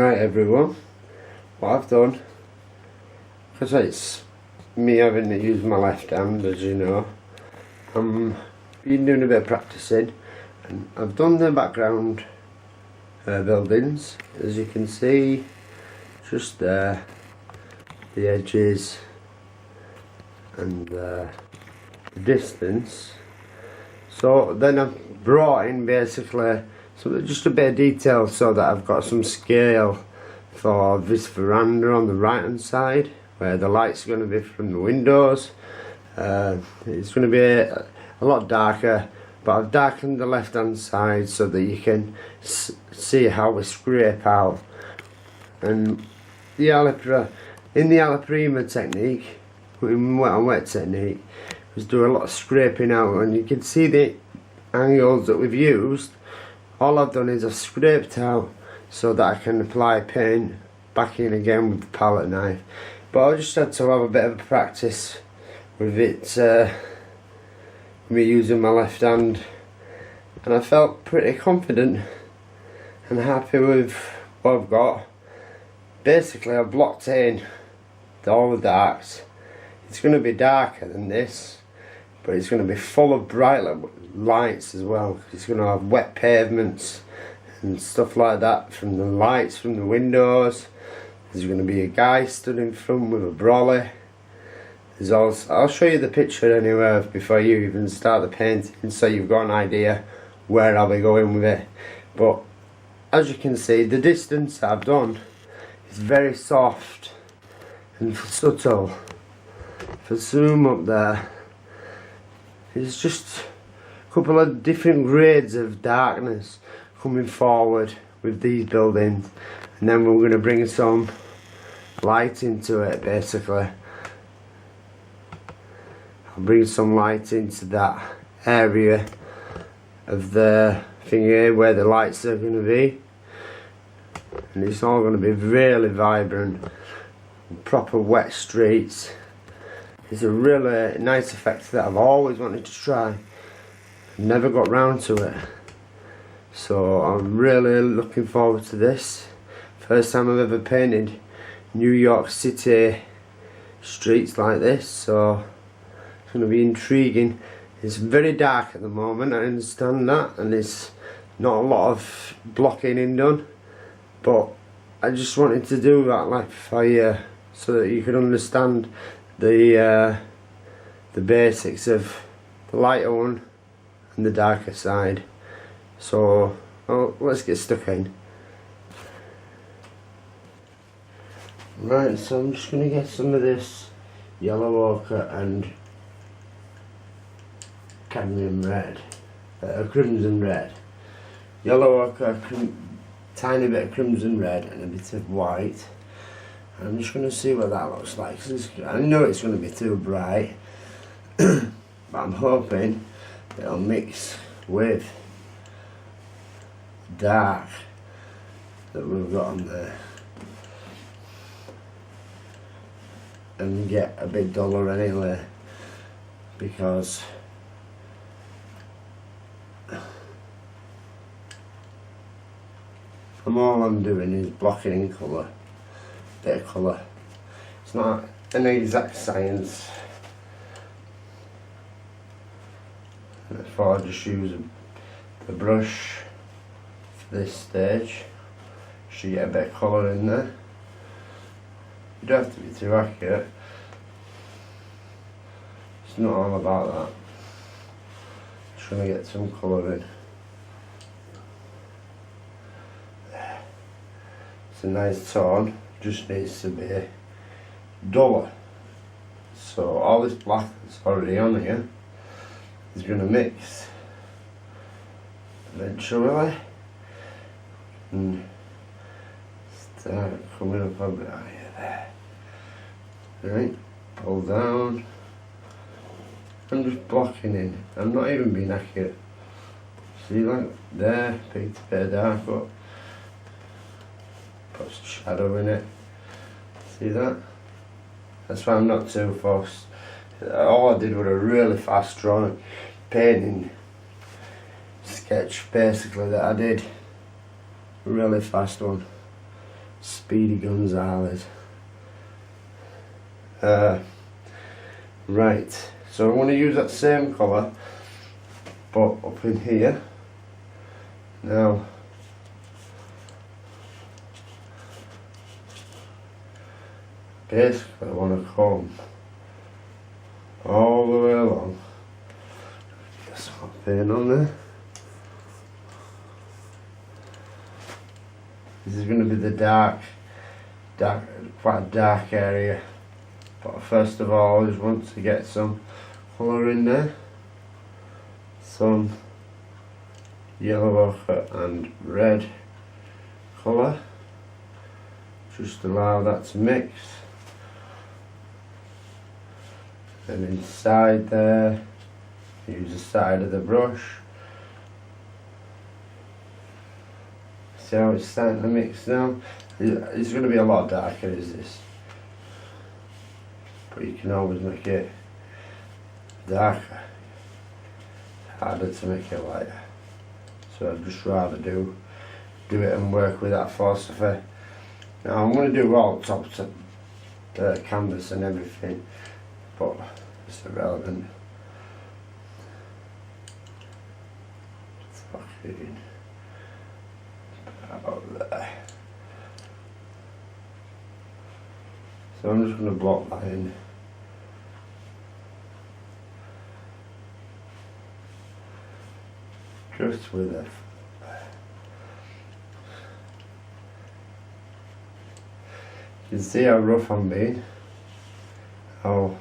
Right everyone, what I've done, because it's me having to use my left hand, as you know, I've been doing a bit of practicing and I've done the background buildings, as you can see, just there, the edges and the distance. So then I've brought in basically just a bit of detail so that I've got some scale for this veranda on the right hand side where the light's going to be from the windows. It's going to be a lot darker, but I've darkened the left hand side so that you can see how we scrape out. And the in the Alaprima technique, in wet on wet technique, was do a lot of scraping out, and you can see the angles that we've used. All I've done is I've scraped out so that I can apply paint back in again with the palette knife. But I just had to have a bit of practice with it, me using my left hand, and I felt pretty confident and happy with what I've got. Basically I've blocked in all the darks. It's going to be darker than this, but it's going to be full of bright lights as well. It's going to have wet pavements and stuff like that from the lights from the windows. There's going to be a guy stood in front with a brolly. There's also, I'll show you the picture anyway before you even start the painting, so you've got an idea where I'll be going with it. But as you can see, the distance I've done is very soft and subtle. If I zoom up there, it's just a couple of different grades of darkness coming forward with these buildings, and then we're going to bring some light into it. Basically I'll bring some light into that area of the thing here where the lights are going to be, and it's all going to be really vibrant, proper wet streets. It's a really nice effect that I've always wanted to try, never got round to it, so I'm really looking forward to this. First time I've ever painted New York City streets like this, so it's going to be intriguing. It's very dark at the moment, I understand that, and it's not a lot of blocking in done, but I just wanted to do that like for you so that you could understand the basics of the lighter one and the darker side. So let's get stuck in. Right, so I'm just going to get some of this yellow ochre and cadmium red, crimson red. Yellow ochre, tiny bit of crimson red and a bit of white. And I'm just going to see what that looks like. I know it's going to be too bright, but I'm hoping it'll mix with the dark that we've got on there and get a bit duller anyway, because all I'm doing is blocking in colour, bit of colour. It's not an exact science. Therefore I just use the brush for this stage just to get a bit of colour in there. You don't have to be too accurate. It's not all about that. Just trying to get some colour in. It's a nice tone, just needs to be duller. So all this black that's already on here is going to mix eventually and start coming up a bit higher there. Right, pull down. I'm just blocking in. I'm not even being accurate. See, like there, picked a bit of dark up. Put some shadow in it. See that? That's why I'm not too fussed. All I did was a really fast drawing, painting sketch basically that I did. A really fast one. Speedy Gonzales. Right, so I'm going to use that same colour, but up in here. Now, basically I want to come all the way along. Get some paint on there. This is going to be the dark, quite dark area. But first of all, I just want to get some colour in there. Some yellow ochre and red colour. Just allow that to mix. And inside there, use the side of the brush. See how it's starting to mix now? It's going to be a lot darker as this. But you can always make it darker. Harder to make it lighter. So I'd just rather do it and work with that philosophy. Now I'm going to do all tops of the canvas and everything, but it's irrelevant. Fucking out there. So I'm just going to block that in. Just with it. You can see how rough I'm being. How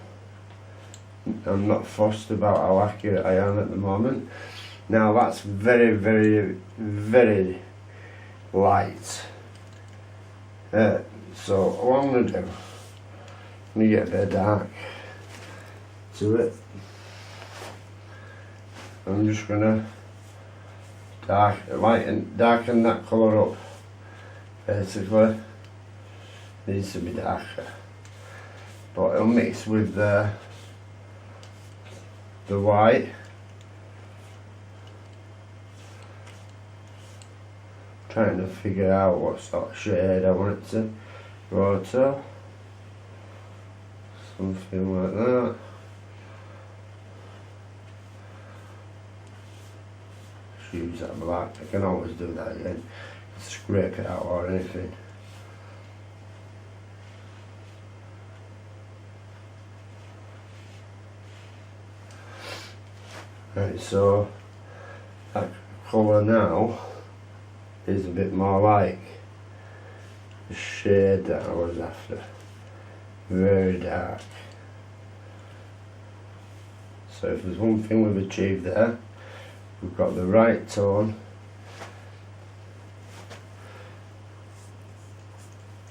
I'm not fussed about how accurate I am at the moment. Now that's very, very, very light. So what I'm going to do, I'm going to get a bit of dark to it. I'm just going to darken that colour up. Basically, needs to be darker, but it'll mix with the white. Trying to figure out what sort of shade I want it to go to. Something like that. Use that black. I can always do that again. Scrape it out or anything. Right, so that colour now is a bit more like the shade that I was after. Very dark. So if there's one thing we've achieved there, we've got the right tone.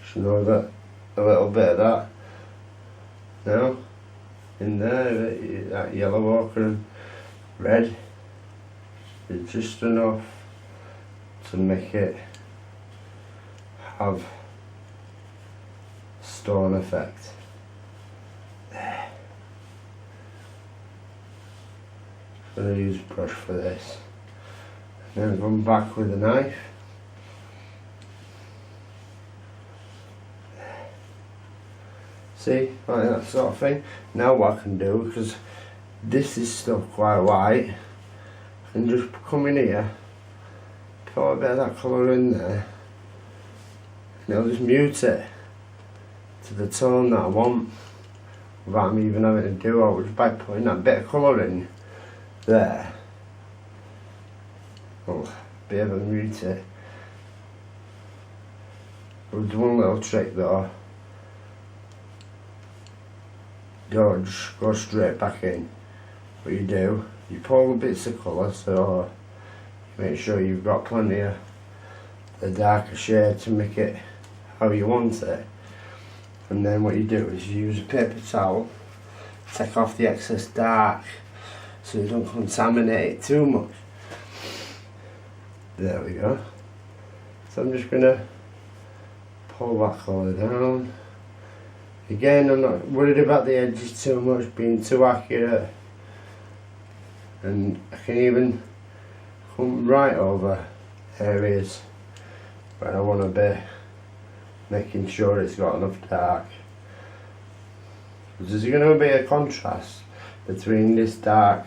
Just know that a little bit of that now in there, that yellow ochre and red is just enough to make it have stone effect. There. I'm going to use a brush for this. And then come back with a knife. See, like that sort of thing. Now what I can do, because this is still quite white, I can just come in here, put a bit of that colour in there, and it'll just mute it to the tone that I want, without me even having to do it, just by putting that bit of colour in there. Oh, be able to mute it. There's one little trick though. Don't just go straight back in. What you do, you pull the bits of colour, so you make sure you've got plenty of the darker shade to make it how you want it. And then what you do is you use a paper towel, take off the excess dark so you don't contaminate it too much. There we go. So I'm just going to pull that colour down. Again, I'm not worried about the edges too much, being too accurate. And I can even come right over areas where I want to be making sure it's got enough dark. Because there's going to be a contrast between this dark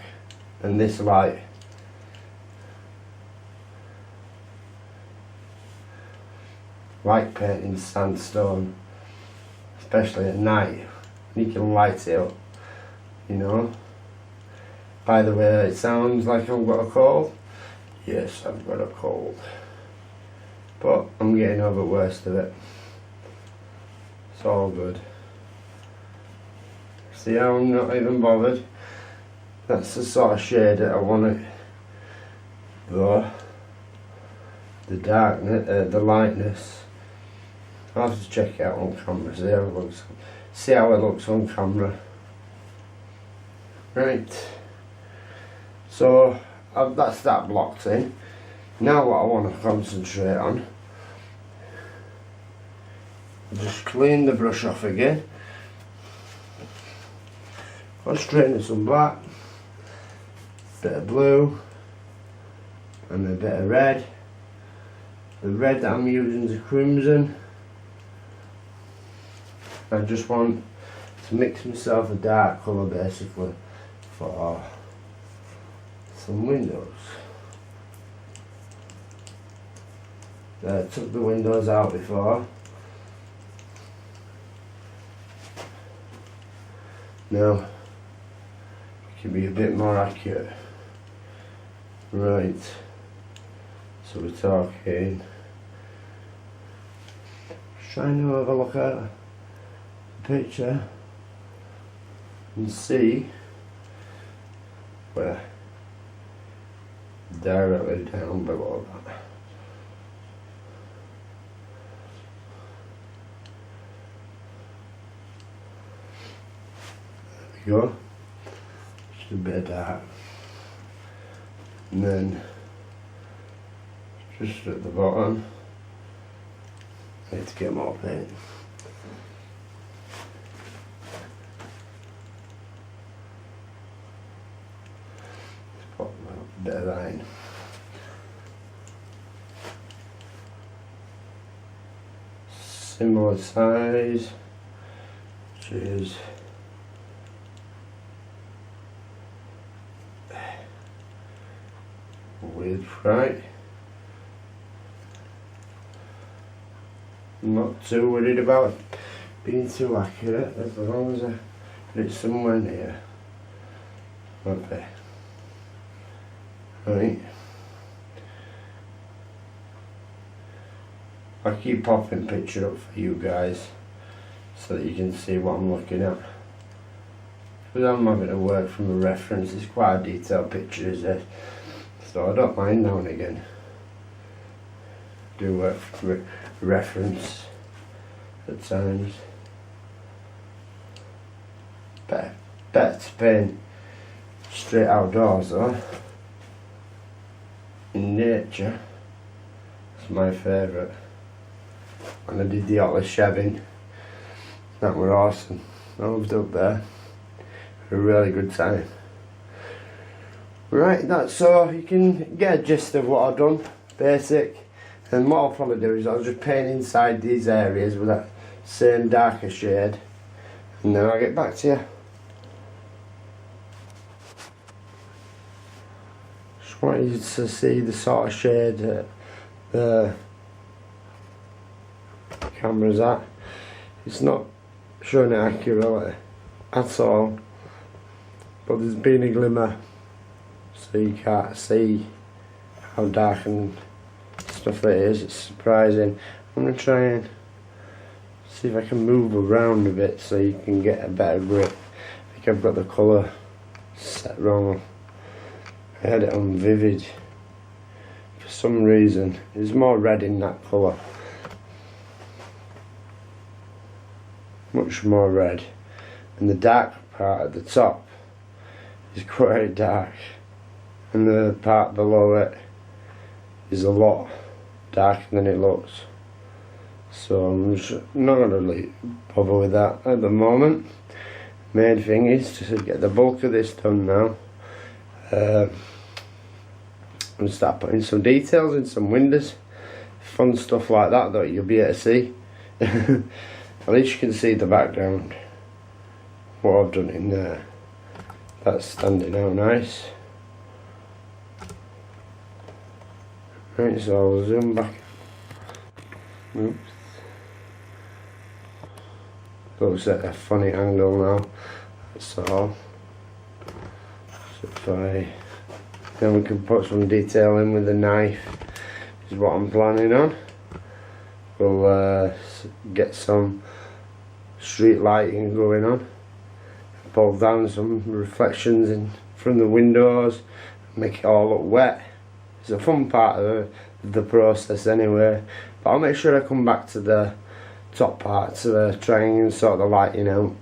and this light. Like painting sandstone, especially at night, you can light it up, you know. By the way, it sounds like I've got a cold. Yes, I've got a cold, but I'm getting over the worst of it. It's all good. See how I'm not even bothered? That's the sort of shade that I want it. Though the darkness, the lightness, I'll have to check it out on camera, see how it looks on camera. Right, so that's that blocked in. Now what I want to concentrate on, just clean the brush off again, concentrating on some black, bit of blue and a bit of red. The red that I'm using is a crimson. I just want to mix myself a dark colour basically for some windows. I took the windows out before. Now it can be a bit more accurate. Right, so we're talking, just trying to have a look at the picture and see where directly down below that. There we go, just a bit of dark, and then just at the bottom I need to get more paint. Just put a bit of that in. Similar size, which is width, right? I'm not too worried about being too accurate, as long as I get it somewhere near. Okay. Right. I keep popping picture up for you guys so that you can see what I'm looking at. Because I'm having to work from a reference, it's quite a detailed picture, is it? So I don't mind now and again. Do work for reference at times. Better to paint straight outdoors though. In nature, it's my favourite. And I did the Atlas Shebbing, that were awesome. I loved up there, had a really good time. Right, that's so you can get a gist of what I've done, basic. And what I'll probably do is I'll just paint inside these areas with that same darker shade, and then I'll get back to you. Just want you to see the sort of shade that the camera's at. It's not showing it accurately at all, but there's been a glimmer, so you can't see how dark and stuff it is. It's surprising. I'm going to try and see if I can move around a bit so you can get a better grip. I think I've got the colour set wrong. I had it on vivid for some reason. There's more red in that colour, much more red, and the dark part at the top is quite dark, and the part below it is a lot darker than it looks. So I'm just not going to really bother with that at the moment. Main thing is to get the bulk of this done now, and start putting some details in some windows, fun stuff like that that you'll be able to see At least you can see the background, what I've done in there. That's standing out nice. Right, so I'll zoom back. Oops. Looks at a funny angle now, that's all. So then we can put some detail in with the knife, is what I'm planning on. We'll get some street lighting going on, pull down some reflections in from the windows, make it all look wet. It's a fun part of the process anyway, but I'll make sure I come back to the top part to try and sort the lighting out.